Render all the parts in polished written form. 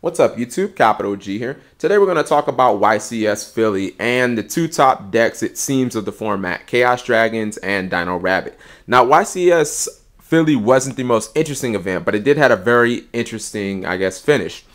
What's up, YouTube? Capital G here. Today we're going to talk about YCS Philly and the two top decks, it seems, of the format, Chaos Dragons and Dino Rabbit. Now, YCS Philly wasn't the most interesting event, but it did have a very interesting, finish.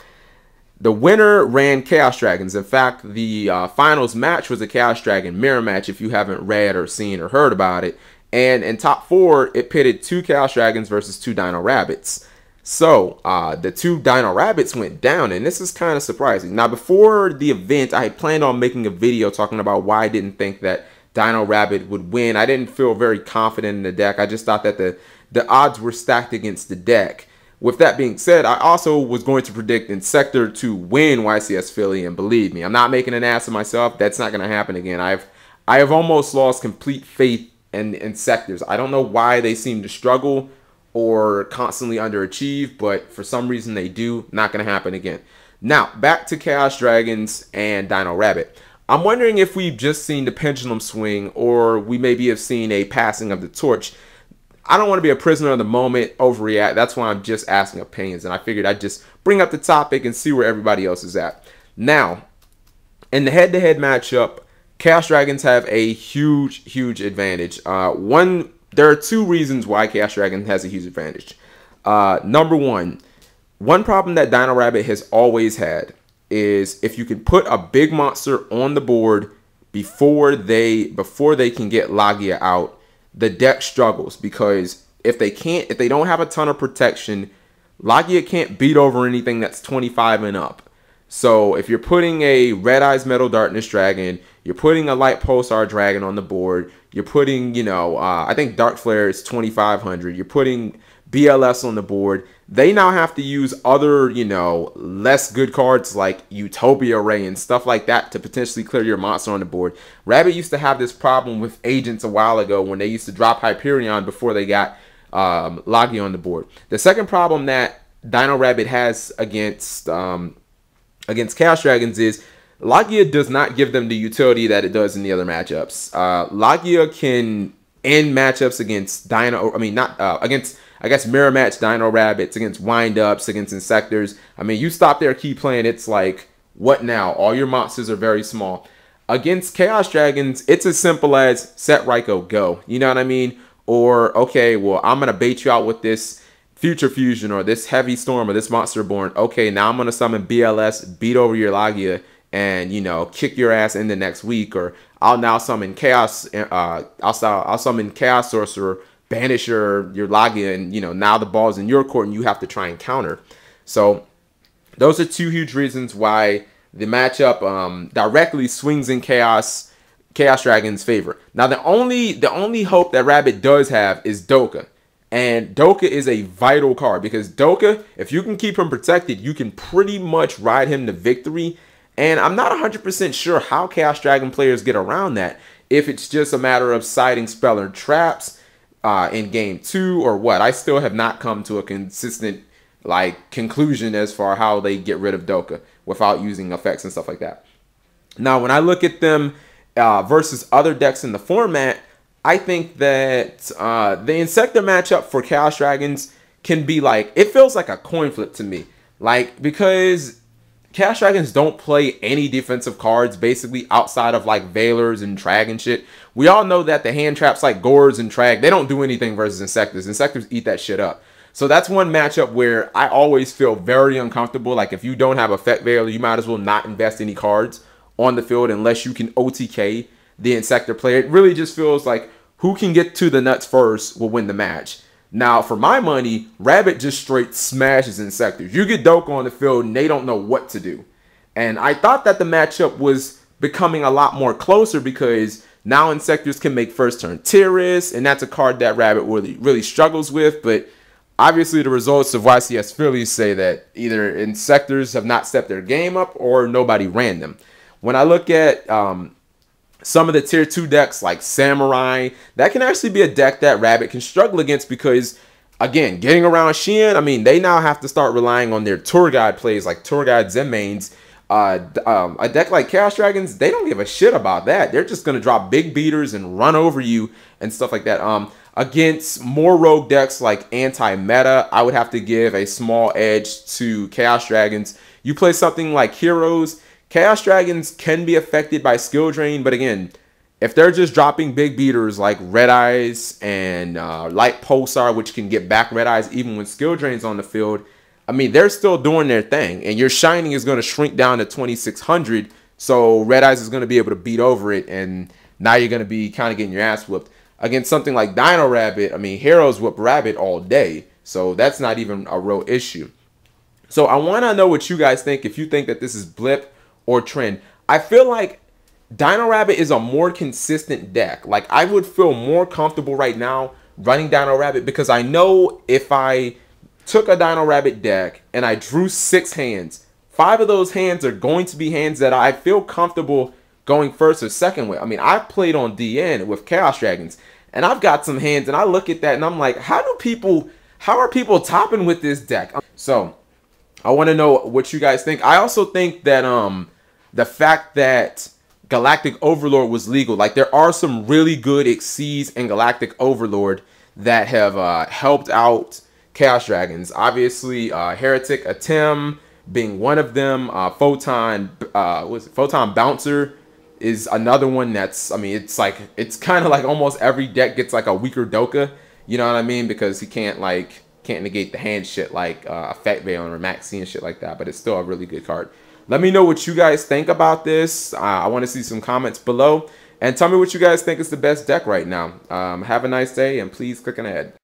The winner ran Chaos Dragons. In fact, the finals match was a Chaos Dragon mirror match, if you haven't read or seen or heard about it. And in top 4, it pitted 2 Chaos Dragons versus 2 Dino Rabbits. So, the 2 Dino Rabbits went down, and this is kind of surprising. Now, before the event, I had planned on making a video talking about why I didn't think that Dino Rabbit would win. I didn't feel very confident in the deck. I just thought that the odds were stacked against the deck. With that being said, I also was going to predict Insector to win YCS Philly, and believe me, I'm not making an ass of myself. That's not going to happen again. I have almost lost complete faith in Insectors. I don't know why they seem to struggle or constantly underachieve, but for some reason they do. Not going to happen again. Now, back to Chaos Dragons and Dino Rabbit. I'm wondering if we've just seen the pendulum swing, or we maybe have seen a passing of the torch. I don't want to be a prisoner of the moment, overreact. That's why I'm just asking opinions, and I figured I'd just bring up the topic and see where everybody else is at. Now, in the head-to-head matchup, Chaos Dragons have a huge advantage. There are 2 reasons why Chaos Dragon has a huge advantage. Number one problem that Dino Rabbit has always had is if you can put a big monster on the board before they can get Lagia out, the deck struggles, because if they don't have a ton of protection, Lagia can't beat over anything that's 25 and up. So if you're putting a Red Eyes Metal Darkness Dragon, you're putting a Light Pulsar Dragon on the board, you're putting, I think Dark Flare is 2,500, you're putting BLS on the board, they now have to use other, less good cards like Utopia Ray and stuff like that to potentially clear your monster on the board. Rabbit used to have this problem with Agents a while ago when they used to drop Hyperion before they got Lagia on the board. The second problem that Dino Rabbit has against Chaos Dragons is Lagia does not give them the utility that it does in the other matchups. Lagia can end matchups against mirror match Dino Rabbits, against wind-ups, against Insectors. You stop their key playing, it's like, what now? All your monsters are very small. Against Chaos Dragons, it's as simple as set Raikou, go. You know what I mean? Or, okay, well, I'm going to bait you out with this Future Fusion or this Heavy Storm or this Monster Born. Okay, now I'm going to summon BLS, beat over your Lagia, and, kick your ass in the next week. Or I'll now summon Chaos, I'll summon Chaos Sorcerer, banish your Lagia, and, now the ball's in your court and you have to try and counter. So those are 2 huge reasons why the matchup directly swings in Chaos Dragon's favor. Now, the only hope that Rabbit does have is Doka. And Doka is a vital card, because Doka, if you can keep him protected, you can pretty much ride him to victory. And I'm not 100% sure how Chaos Dragon players get around that. If it's just a matter of siding Speller traps in game 2 or what. I still have not come to a consistent conclusion as far how they get rid of Doka without using effects and stuff like that. Now, when I look at them versus other decks in the format, I think that the Insector matchup for Chaos Dragons can be it feels like a coin flip to me. Because Chaos Dragons don't play any defensive cards, basically, outside of Veilers and Trag and shit. We all know that the hand traps like Gores and Trag, they don't do anything versus Insectors. Insectors eat that shit up. So that's one matchup where I always feel very uncomfortable. If you don't have Effect Veiler, you might as well not invest any cards on the field unless you can OTK the Insector player. It really just feels like who can get to the nuts first will win the match. Now, for my money, Rabbit just straight smashes Insectors. You get Doka on the field and they don't know what to do. And I thought that the matchup was becoming a lot more closer, because now Insectors can make first turn Tiras, and that's a card that Rabbit really struggles with. But obviously the results of YCS Philly say that either Insectors have not stepped their game up or nobody ran them. When I look at some of the tier 2 decks like Samurai, that can actually be a deck that Rabbit can struggle against, because, again, getting around Xian, they now have to start relying on their Tour Guide plays like Tour Guide Zen mains. A deck like Chaos Dragons, they don't give a shit about that. They're just going to drop big beaters and run over you and stuff like that. Against more rogue decks like Anti-Meta, I would have to give a small edge to Chaos Dragons. You play something like Heroes, Chaos Dragons can be affected by skill drain, but again, if they're just dropping big beaters like Red Eyes and Light Pulsar, which can get back Red Eyes even when skill drain's on the field, I mean, they're still doing their thing. And your Shining is going to shrink down to 2600, so Red Eyes is going to be able to beat over it, and now you're going to be kind of getting your ass whooped. Against something like Dino Rabbit, I mean, Heroes whoop Rabbit all day, so that's not even a real issue. So I want to know what you guys think, if you think that this is blip or trend. I feel like Dino Rabbit is a more consistent deck. Like, I would feel more comfortable right now running Dino Rabbit, because I know if I took a Dino Rabbit deck and I drew 6 hands, 5 of those hands are going to be hands that I feel comfortable going first or second with. I mean, I played on DN with Chaos Dragons, and I've got some hands, and I look at that and I'm like, how are people topping with this deck? So I want to know what you guys think. I also think that the fact that Galactic Overlord was legal, like, there are some really good Exceeds and Galactic Overlord that have helped out Chaos Dragons. Obviously, Heretic Atem being one of them. Photon Bouncer is another one that's, I mean, it's kind of like almost every deck gets like a weaker Doka, you know what I mean? Because he can't negate the hand shit like Effect Veil or Maxi and shit like that, but it's still a really good card. Let me know what you guys think about this. I want to see some comments below, and tell me what you guys think is the best deck right now. Have a nice day, and please click on ahead.